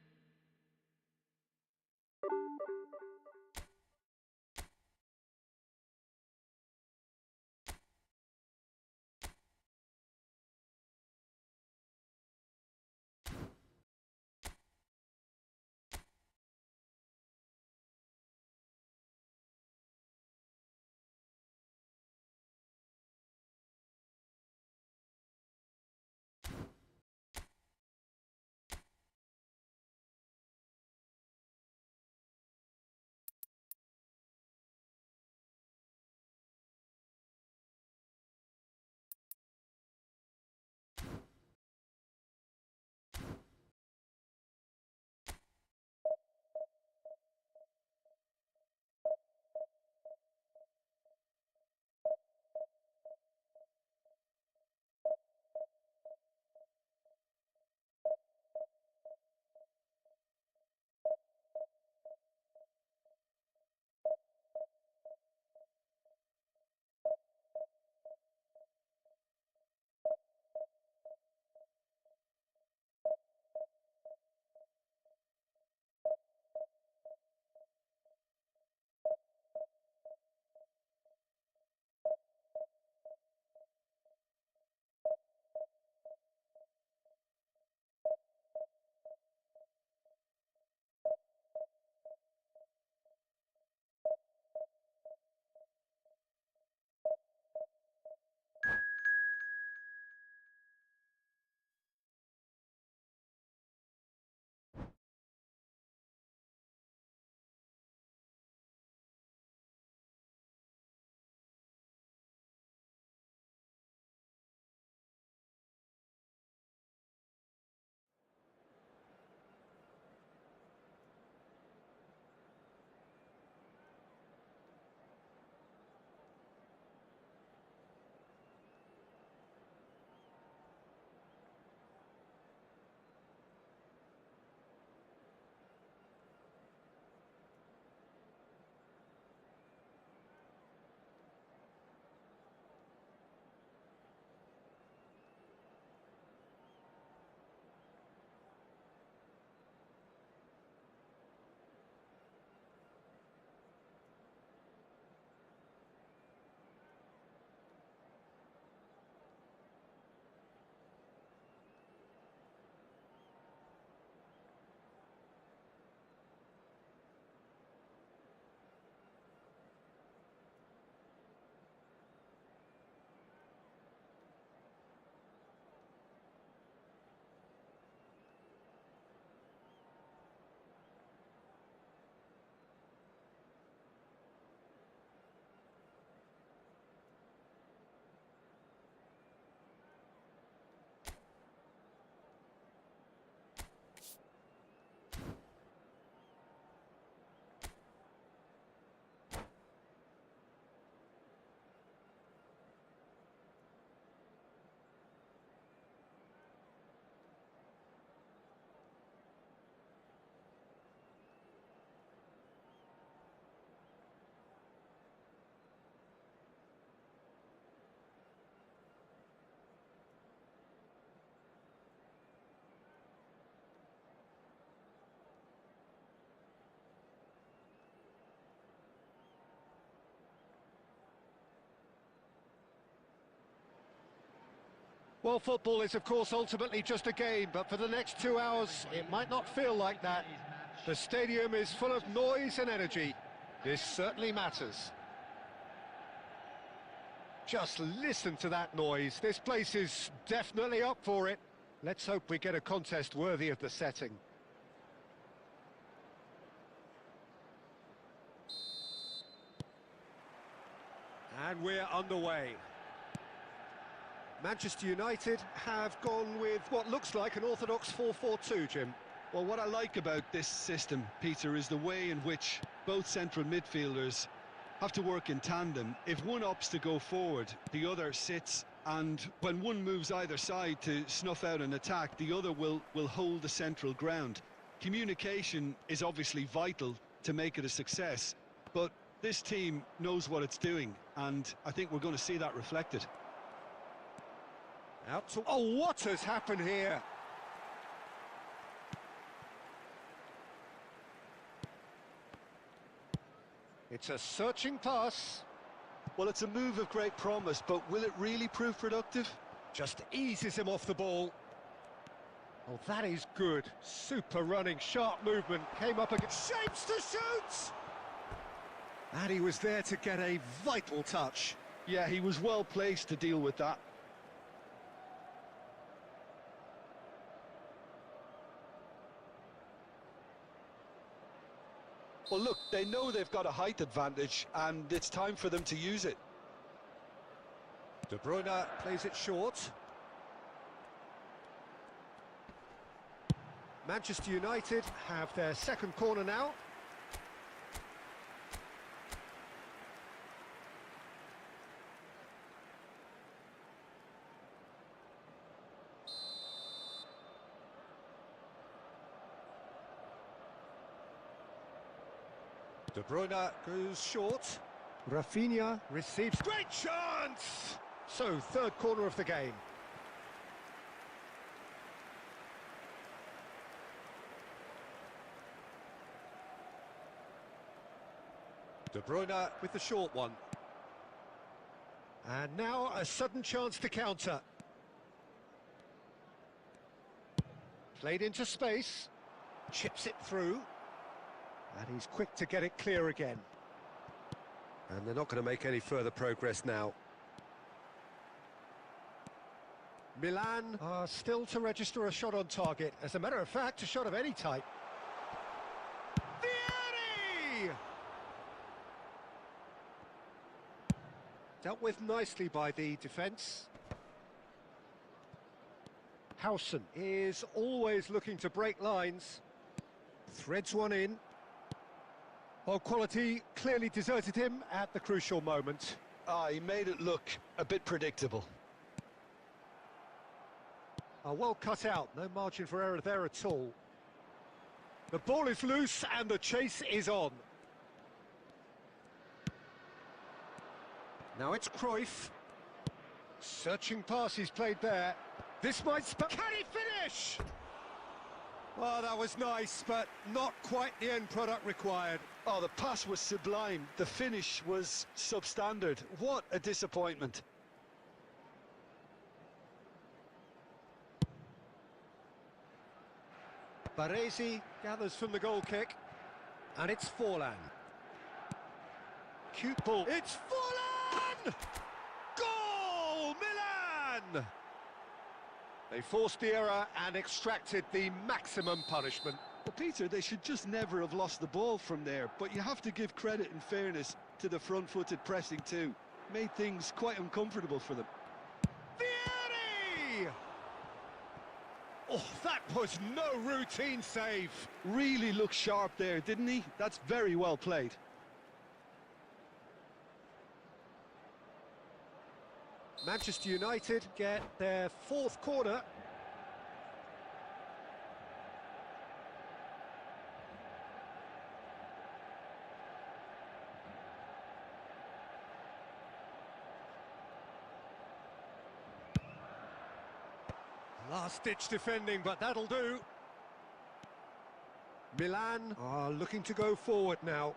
Well, football is, of course, ultimately just a game, but for the next 2 hours, it might not feel like that. The stadium is full of noise and energy. This certainly matters. Just listen to that noise. This place is definitely up for it. Let's hope we get a contest worthy of the setting. And we're underway. Manchester United have gone with what looks like an orthodox 4-4-2, Jim. Well, what I like about this system, Peter, is the way in which both central midfielders have to work in tandem. If one opts to go forward, the other sits, and when one moves either side to snuff out an attack, the other will hold the central ground. Communication is obviously vital to make it a success, but this team knows what it's doing, and I think we're going to see that reflected. Out to... Oh, what has happened here? It's a searching pass. Well, it's a move of great promise, but will it really prove productive? Just eases him off the ball. Oh, that is good. Super running, sharp movement. Came up against... Shapes to shoot! And he was there to get a vital touch. Yeah, he was well placed to deal with that. Well, look, they know they've got a height advantage, and it's time for them to use it. De Bruyne plays it short. Manchester United have their second corner now. De Bruyne goes short. Rafinha receives... Great chance! So, third corner of the game. De Bruyne with the short one. And now a sudden chance to counter. Played into space. Chips it through. And he's quick to get it clear again. And they're not going to make any further progress now. Milan are still to register a shot on target. As a matter of fact, a shot of any type. Vieri! Dealt with nicely by the defence. Howson is always looking to break lines. Threads one in. Well, quality clearly deserted him at the crucial moment. He made it look a bit predictable. Well cut out, no margin for error there at all. The ball is loose and the chase is on. Now it's Cruyff. Searching pass he's played there. This might can he finish? Oh, that was nice, but not quite the end product required. Oh, the pass was sublime. The finish was substandard. What a disappointment. Baresi gathers from the goal kick. And it's Forlan. Cute ball. It's Forlan! Goal! Milan! They forced the error and extracted the maximum punishment. Well, Peter, they should just never have lost the ball from there, but you have to give credit and fairness to the front-footed pressing too. Made things quite uncomfortable for them. Vieri! Oh, that was no routine save. Really looked sharp there, didn't he? That's very well played. Manchester United get their fourth corner. Last-ditch defending, but that'll do. Milan are looking to go forward now.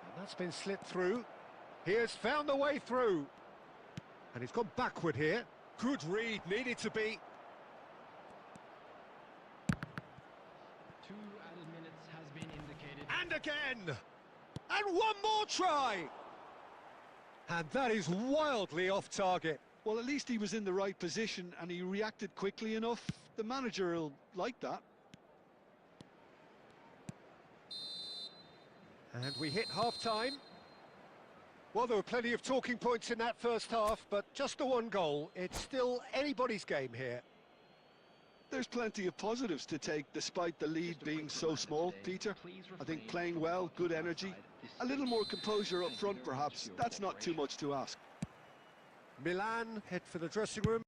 And that's been slipped through. He has found the way through. And he's gone backward here. Good read, needed to be. 2 added minutes has been indicated. And again! And one more try! And that is wildly off target. Well, at least he was in the right position and he reacted quickly enough. The manager will like that. And we hit half-time. Well, there were plenty of talking points in that first half, but just the one goal. It's still anybody's game here. There's plenty of positives to take despite the lead being so small, Peter. I think playing well, good energy, a little more composure up front perhaps. That's not too much to ask. Milan head for the dressing room.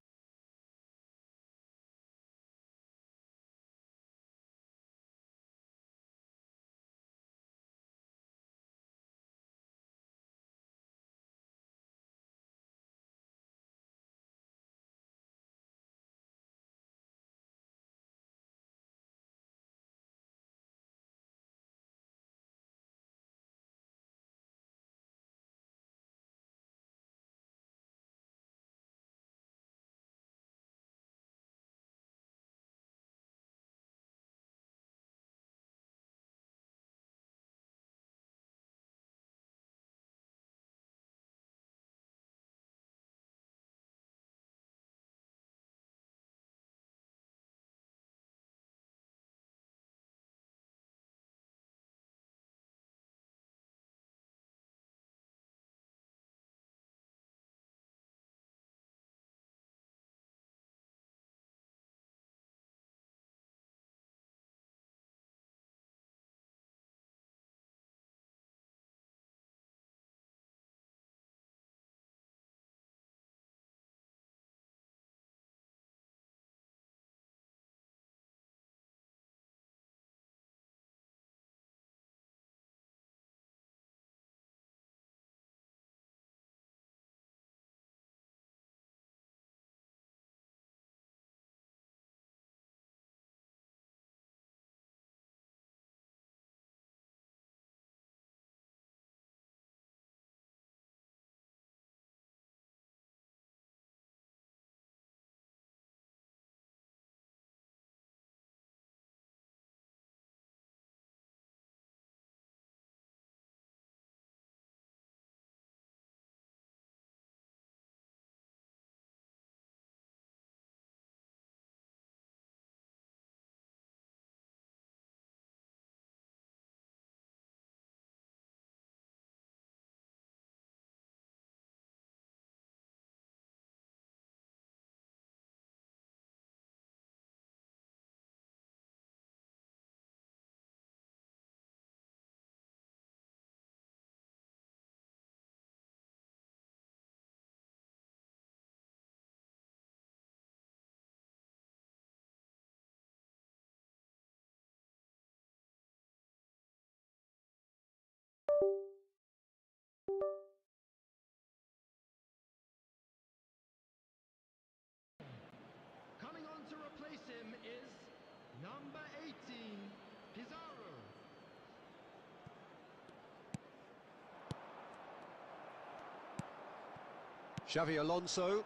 Xavi Alonso.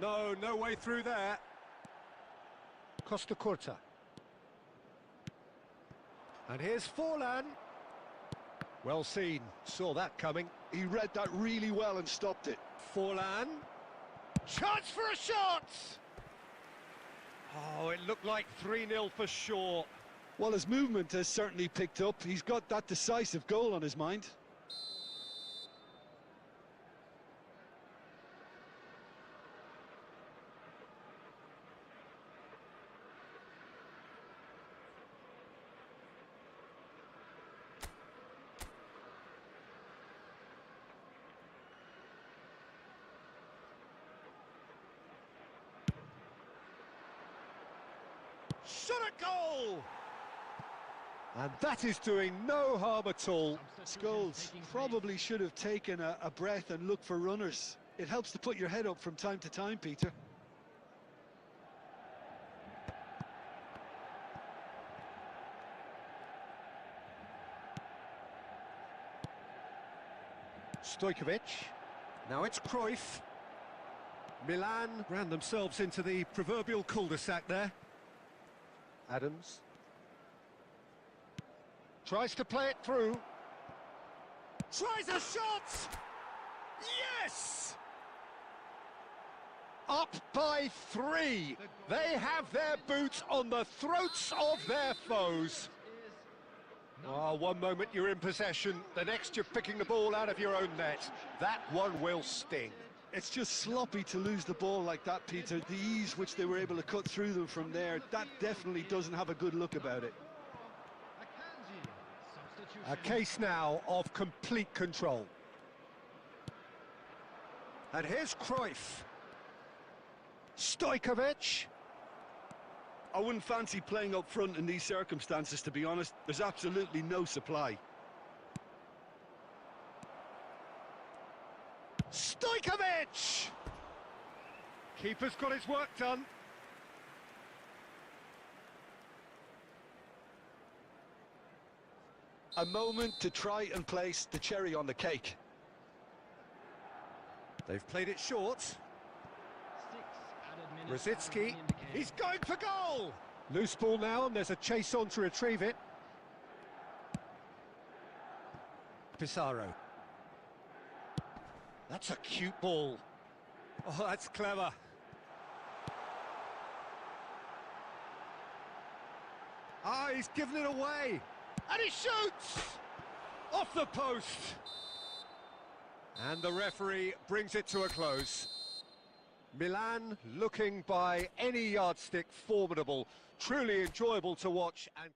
No way through there. Costa Curta. And here's Forlan. Well seen, saw that coming. He read that really well and stopped it. Forlan. Chance for a shot! Oh, it looked like 3-0 for sure. Well, his movement has certainly picked up. He's got that decisive goal on his mind. Shot at goal! And that is doing no harm at all. Scholes probably should have taken a breath and looked for runners. It helps to put your head up from time to time, Peter. Stojkovic. Now it's Cruyff. Milan ran themselves into the proverbial cul-de-sac there. Adams. Tries to play it through. Tries a shot! Yes! Up by 3. They have their boots on the throats of their foes. Oh, one moment you're in possession, the next you're picking the ball out of your own net. That one will sting. It's just sloppy to lose the ball like that, Peter. The ease which they were able to cut through them from there, that definitely doesn't have a good look about it. A case now of complete control. And here's Cruyff. Stojkovic. I wouldn't fancy playing up front in these circumstances, to be honest. There's absolutely no supply. Stojkovic! Keeper's got his work done. A moment to try and place the cherry on the cake. They've played it short. Rosicki, he's going for goal! Loose ball now, and there's a chase on to retrieve it. Pissarro. That's a cute ball. Oh, that's clever. Ah, he's given it away. And he shoots! Off the post! And the referee brings it to a close. Milan looking by any yardstick formidable. Truly enjoyable to watch and